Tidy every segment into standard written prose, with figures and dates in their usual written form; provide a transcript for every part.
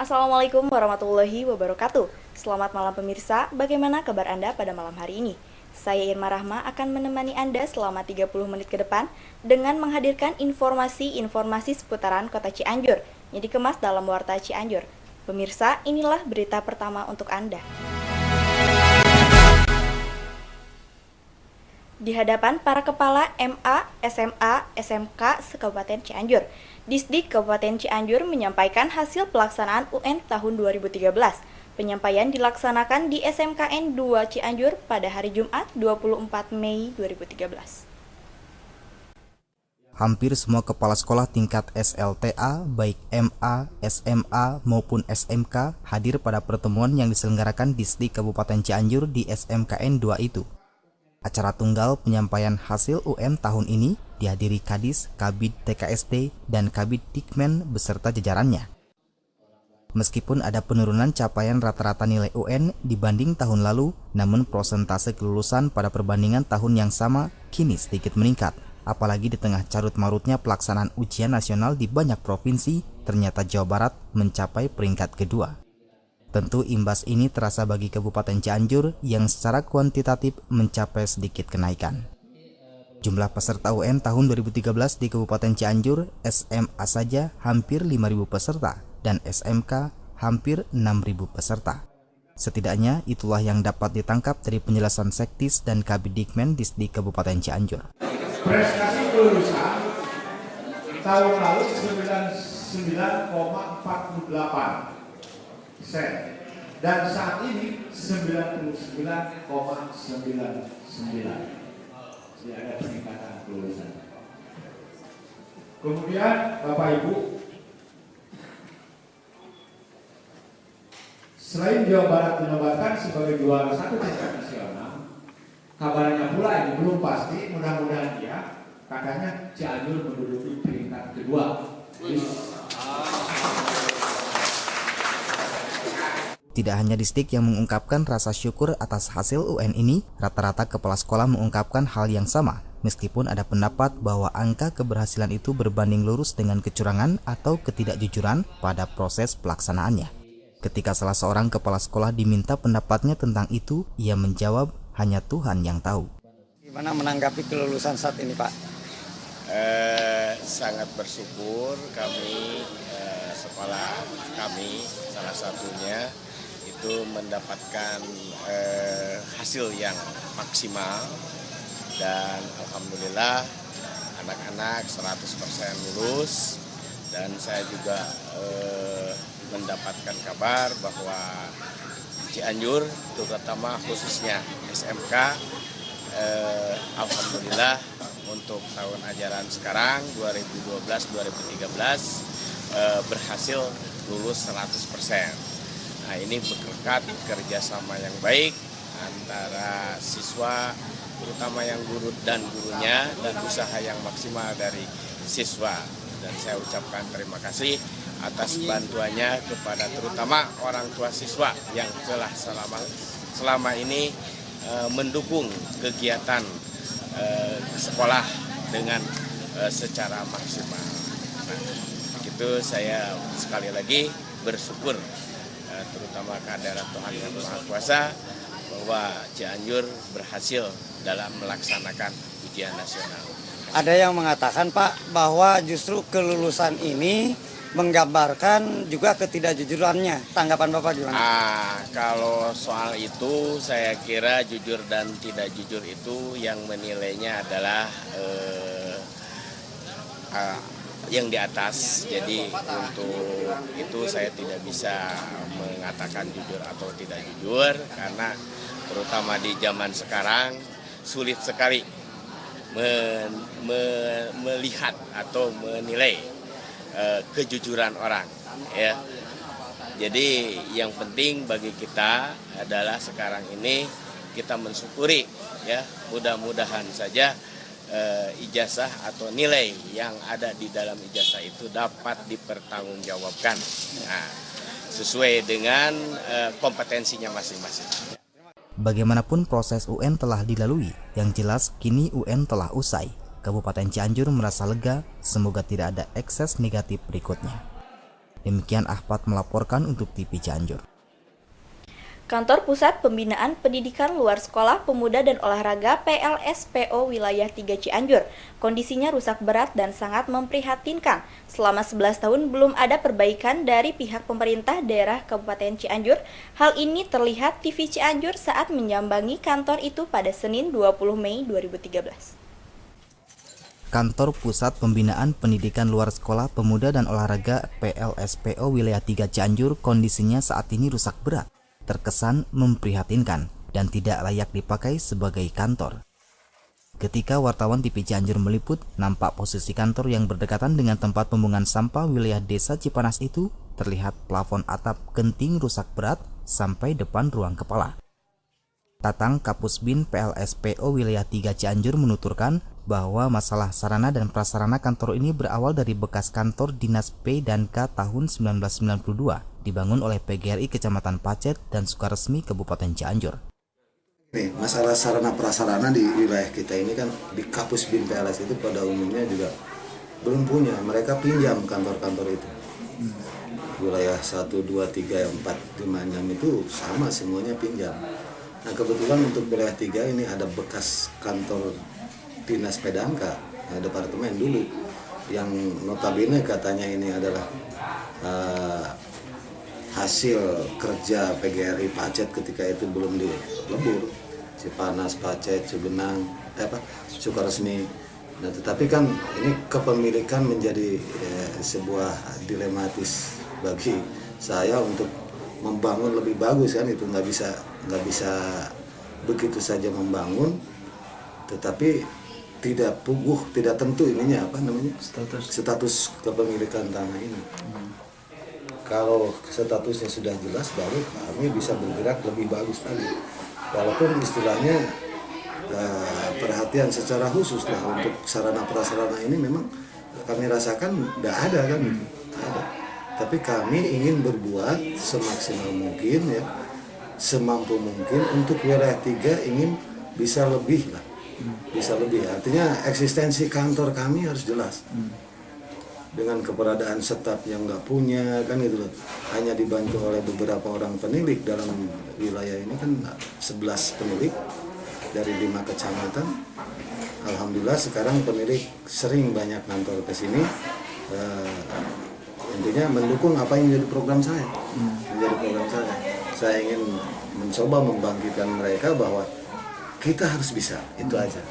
Assalamualaikum warahmatullahi wabarakatuh. Selamat malam pemirsa, bagaimana kabar Anda pada malam hari ini? Saya Irma Rahma akan menemani Anda selama 30 menit ke depan dengan menghadirkan informasi-informasi seputaran kota Cianjur yang dikemas dalam Warta Cianjur. Pemirsa, inilah berita pertama untuk Anda. Di hadapan para kepala MA, SMA, SMK se-Kabupaten Cianjur, Disdik Kabupaten Cianjur menyampaikan hasil pelaksanaan UN tahun 2013. Penyampaian dilaksanakan di SMKN 2 Cianjur pada hari Jumat 24 Mei 2013. Hampir semua kepala sekolah tingkat SLTA, baik MA, SMA maupun SMK, hadir pada pertemuan yang diselenggarakan Disdik Kabupaten Cianjur di SMKN 2 itu. Acara tunggal penyampaian hasil UN tahun ini dihadiri Kadis, Kabid TKSD, dan Kabid Dikmen beserta jajarannya. Meskipun ada penurunan capaian rata-rata nilai UN dibanding tahun lalu, namun persentase kelulusan pada perbandingan tahun yang sama kini sedikit meningkat. Apalagi di tengah carut-marutnya pelaksanaan ujian nasional di banyak provinsi, ternyata Jawa Barat mencapai peringkat kedua. Tentu imbas ini terasa bagi Kabupaten Cianjur yang secara kuantitatif mencapai sedikit kenaikan. Jumlah peserta UN tahun 2013 di Kabupaten Cianjur, SMA saja hampir 5.000 peserta dan SMK hampir 6.000 peserta. Setidaknya itulah yang dapat ditangkap dari penjelasan Sektis dan Kabid Dikmen Disdik Kabupaten Cianjur. Prestasi kelulusan tahun lalu 99,48%. Dan saat ini 99,99. Jadi ada peningkatan kelulusan. Kemudian Bapak Ibu, selain Jawa Barat dinobatkan sebagai juara satu tingkat nasional, kabarnya pula ini belum pasti, mudah-mudahan ya, katanya Cianjur menduduki peringkat kedua. Tidak hanya Disdik yang mengungkapkan rasa syukur atas hasil UN ini, rata-rata kepala sekolah mengungkapkan hal yang sama, meskipun ada pendapat bahwa angka keberhasilan itu berbanding lurus dengan kecurangan atau ketidakjujuran pada proses pelaksanaannya. Ketika salah seorang kepala sekolah diminta pendapatnya tentang itu, ia menjawab hanya Tuhan yang tahu. Gimana menanggapi kelulusan saat ini, Pak? Sangat bersyukur kami, sekolah kami salah satunya itu mendapatkan hasil yang maksimal dan alhamdulillah anak-anak 100% lulus, dan saya juga mendapatkan kabar bahwa Cianjur terutama khususnya SMK alhamdulillah untuk tahun ajaran sekarang 2012-2013 berhasil lulus 100%. Nah, ini berkat kerjasama yang baik antara siswa, terutama yang guru dan gurunya, dan usaha yang maksimal dari siswa. Dan saya ucapkan terima kasih atas bantuannya kepada terutama orang tua siswa yang telah selama ini mendukung kegiatan sekolah dengan secara maksimal. Nah, itu saya sekali lagi bersyukur terutama kehadiran Tuhan Yang Maha Kuasa bahwa Cianjur berhasil dalam melaksanakan ujian nasional. Ada yang mengatakan, Pak, bahwa justru kelulusan ini menggambarkan juga ketidakjujurannya. Tanggapan Bapak gimana? Kalau soal itu saya kira jujur dan tidak jujur itu yang menilainya adalah yang di atas. Jadi untuk itu saya tidak bisa mengatakan jujur atau tidak jujur, karena terutama di zaman sekarang sulit sekali melihat atau menilai kejujuran orang, ya. Jadi yang penting bagi kita adalah sekarang ini kita mensyukuri, ya, mudah-mudahan saja ijazah atau nilai yang ada di dalam ijazah itu dapat dipertanggungjawabkan, nah, sesuai dengan kompetensinya masing-masing. Bagaimanapun proses UN telah dilalui, yang jelas kini UN telah usai. Kabupaten Cianjur merasa lega, semoga tidak ada ekses negatif berikutnya. Demikian Ahmad melaporkan untuk TV Cianjur. Kantor Pusat Pembinaan Pendidikan Luar Sekolah Pemuda dan Olahraga PLSPO Wilayah 3 Cianjur kondisinya rusak berat dan sangat memprihatinkan. Selama 11 tahun belum ada perbaikan dari pihak pemerintah daerah Kabupaten Cianjur. Hal ini terlihat TV Cianjur saat menyambangi kantor itu pada Senin 20 Mei 2013. Kantor Pusat Pembinaan Pendidikan Luar Sekolah Pemuda dan Olahraga PLSPO Wilayah 3 Cianjur kondisinya saat ini rusak berat, terkesan memprihatinkan dan tidak layak dipakai sebagai kantor. Ketika wartawan TV Cianjur meliput, nampak posisi kantor yang berdekatan dengan tempat pembuangan sampah wilayah Desa Cipanas itu terlihat plafon atap genting rusak berat sampai depan ruang kepala. Tatang Kapusbin PLSPO Wilayah 3 Cianjur menuturkan bahwa masalah sarana dan prasarana kantor ini berawal dari bekas kantor Dinas P dan K tahun 1992 dibangun oleh PGRI Kecamatan Pacet dan Sukaresmi Kabupaten Cianjur. Nih, masalah sarana prasarana di wilayah kita ini kan di Kapusbin PLS itu pada umumnya juga belum punya, mereka pinjam kantor-kantor itu. Wilayah 1, 2, 3, 4, 5, 6 itu sama semuanya pinjam. Nah kebetulan untuk wilayah 3 ini ada bekas kantor Dinas Pedangka, departemen dulu, yang notabene katanya ini adalah hasil kerja PGRI Pacet ketika itu belum dilebur, Cipanas, Pacet, Cugenang, Sukaresmi. Nah tetapi kan ini kepemilikan menjadi sebuah dilematis bagi saya untuk membangun lebih bagus kan, itu nggak bisa begitu saja membangun, tetapi tidak puguh, tidak tentu ininya status kepemilikan tanah ini. Kalau statusnya sudah jelas baru kami bisa bergerak lebih bagus lagi. Walaupun istilahnya perhatian secara khusus lah untuk sarana prasarana ini memang kami rasakan tidak ada kan itu. Ada. Tapi kami ingin berbuat semaksimal mungkin ya, semampu mungkin untuk wilayah 3 ingin bisa lebih lah. Bisa lebih, artinya eksistensi kantor kami harus jelas. Dengan keberadaan staf yang nggak punya kan gitu loh, hanya dibantu oleh beberapa orang penilik dalam wilayah ini kan 11 penilik dari 5 kecamatan. Alhamdulillah sekarang penilik sering banyak kantor ke sini, intinya mendukung apa yang menjadi program saya. Saya ingin mencoba membangkitkan mereka bahwa kita harus bisa, itu aja.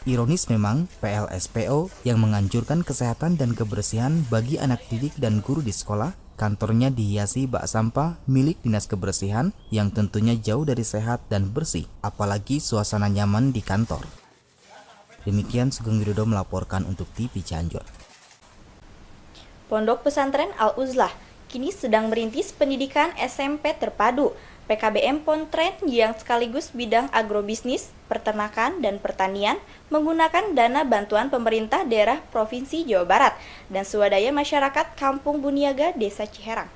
Ironis memang, PLSPO yang menganjurkan kesehatan dan kebersihan bagi anak didik dan guru di sekolah, kantornya dihiasi bak sampah milik Dinas Kebersihan yang tentunya jauh dari sehat dan bersih, apalagi suasana nyaman di kantor. Demikian Sugeng Widodo melaporkan untuk TV Cianjur. Pondok Pesantren Al-Uzlah kini sedang merintis pendidikan SMP terpadu. PKBM Pontren yang sekaligus bidang agrobisnis, peternakan, dan pertanian menggunakan dana bantuan pemerintah daerah Provinsi Jawa Barat dan swadaya masyarakat Kampung Buniaga, Desa Ciherang.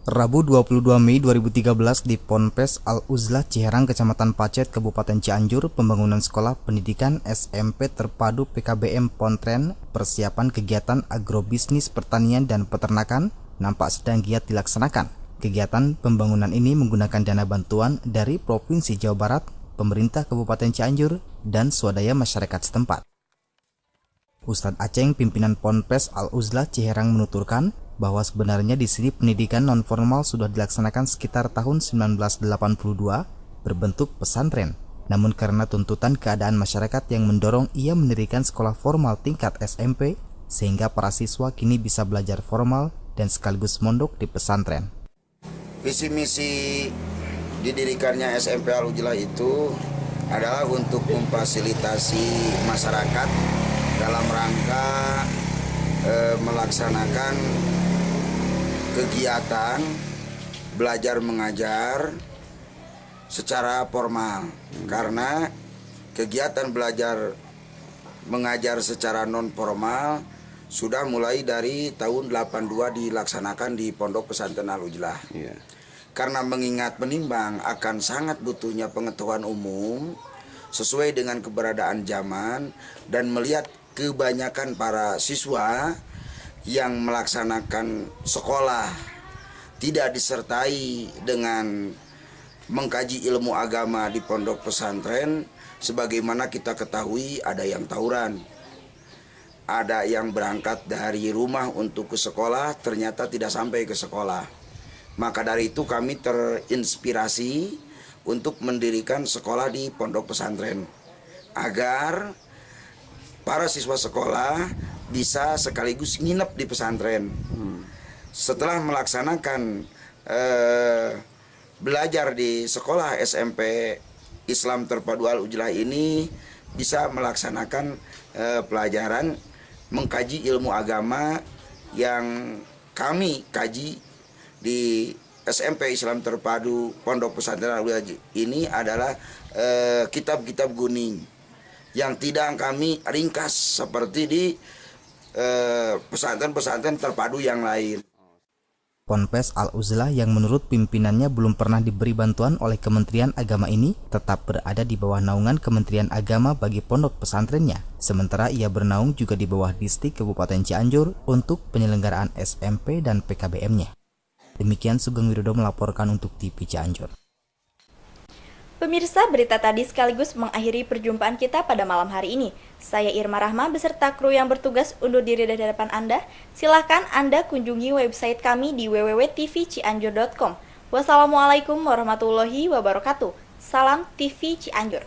Rabu 22 Mei 2013 di Ponpes Al-Uzlah Ciherang, Kecamatan Pacet, Kabupaten Cianjur, pembangunan sekolah pendidikan SMP terpadu PKBM Pontren, persiapan kegiatan agrobisnis pertanian dan peternakan nampak sedang giat dilaksanakan. Kegiatan pembangunan ini menggunakan dana bantuan dari Provinsi Jawa Barat, pemerintah Kabupaten Cianjur, dan swadaya masyarakat setempat. Ustadz Aceng, pimpinan Ponpes Al-Uzlah Ciherang menuturkan bahwa sebenarnya di sini pendidikan non-formal sudah dilaksanakan sekitar tahun 1982 berbentuk pesantren. Namun karena tuntutan keadaan masyarakat yang mendorong ia mendirikan sekolah formal tingkat SMP, sehingga para siswa kini bisa belajar formal dan sekaligus mondok di pesantren. Visi misi didirikannya SMP Al-Uzlah itu adalah untuk memfasilitasi masyarakat dalam rangka melaksanakan kegiatan belajar mengajar secara formal, karena kegiatan belajar mengajar secara non formal sudah mulai dari tahun 82 dilaksanakan di Pondok Pesantren Al-Uzlah. Karena mengingat menimbang akan sangat butuhnya pengetahuan umum sesuai dengan keberadaan zaman dan melihat kebanyakan para siswa yang melaksanakan sekolah tidak disertai dengan mengkaji ilmu agama di pondok pesantren, sebagaimana kita ketahui ada yang tawuran, ada yang berangkat dari rumah untuk ke sekolah ternyata tidak sampai ke sekolah. Maka dari itu kami terinspirasi untuk mendirikan sekolah di pondok pesantren agar para siswa sekolah bisa sekaligus nginep di pesantren. Setelah melaksanakan belajar di sekolah SMP Islam Terpadu Al-Ujlah ini, bisa melaksanakan pelajaran mengkaji ilmu agama yang kami kaji di SMP Islam Terpadu Pondok Pesantren Al-Ujlah ini adalah kitab-kitab kuning yang tidak kami ringkas seperti di pesantren-pesantren terpadu yang lain. Ponpes Al-Uzlah yang menurut pimpinannya belum pernah diberi bantuan oleh Kementerian Agama ini tetap berada di bawah naungan Kementerian Agama bagi pondok pesantrennya. Sementara ia bernaung juga di bawah Distrik Kabupaten Cianjur untuk penyelenggaraan SMP dan PKBM-nya. Demikian Sugeng Widodo melaporkan untuk TV Cianjur. Pemirsa, berita tadi sekaligus mengakhiri perjumpaan kita pada malam hari ini. Saya Irma Rahma beserta kru yang bertugas undur diri dari hadapan Anda. Silahkan Anda kunjungi website kami di www.tvcianjur.com. Wassalamualaikum warahmatullahi wabarakatuh. Salam TV Cianjur.